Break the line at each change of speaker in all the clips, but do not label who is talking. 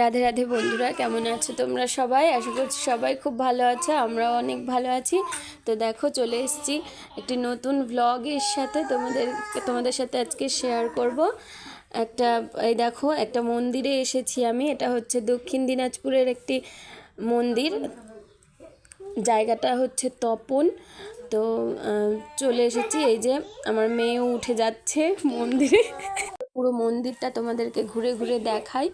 রাধে রাধে বন্ধুরা, কেমন আছো তোমরা সবাই? আশা করছি সবাই খুব ভালো আছে, আমরাও অনেক ভালো আছি। তো দেখো, চলে এসেছি একটি নতুন ব্লগের সাথে, তোমাদের সাথে আজকে শেয়ার করব। এই দেখো, একটা মন্দিরে এসেছি আমি। এটা হচ্ছে দক্ষিণ দিনাজপুরের একটি মন্দির, জায়গাটা হচ্ছে তপন। তো চলে এসেছি। এই যে আমার মেয়েও উঠে যাচ্ছে মন্দিরে। পুরো মন্দিরটা তোমাদেরকে ঘুরে ঘুরে দেখাই।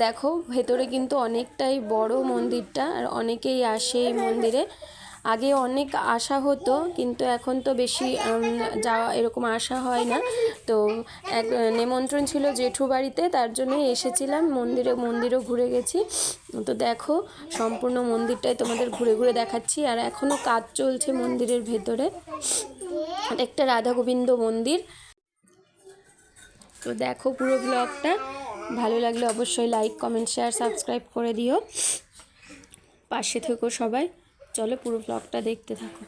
দেখো, ভেতরে কিন্তু অনেকটাই বড় মন্দিরটা, আর অনেকেই আসে এই মন্দিরে। আগে অনেক আসা হতো, কিন্তু এখন তো বেশি যাওয়া এরকম আসা হয় না। তো এক নিমন্ত্রণ ছিল জেঠু বাড়িতে, তার জন্যই এসেছিলাম মন্দিরেও ঘুরে গেছি। তো দেখো, সম্পূর্ণ মন্দিরটাই তোমাদের ঘুরে ঘুরে দেখাচ্ছি। আর এখনও কাজ চলছে মন্দিরের ভেতরে। একটা রাধা গোবিন্দ মন্দির। তো দেখো পুরো ব্লগটা। ভালো লাগলে অবশ্যই লাইক, কমেন্ট, শেয়ার, সাবস্ক্রাইব করে দিও। পাশে থেকো সবাই। চলো পুরো ব্লগটা দেখতে থাকো।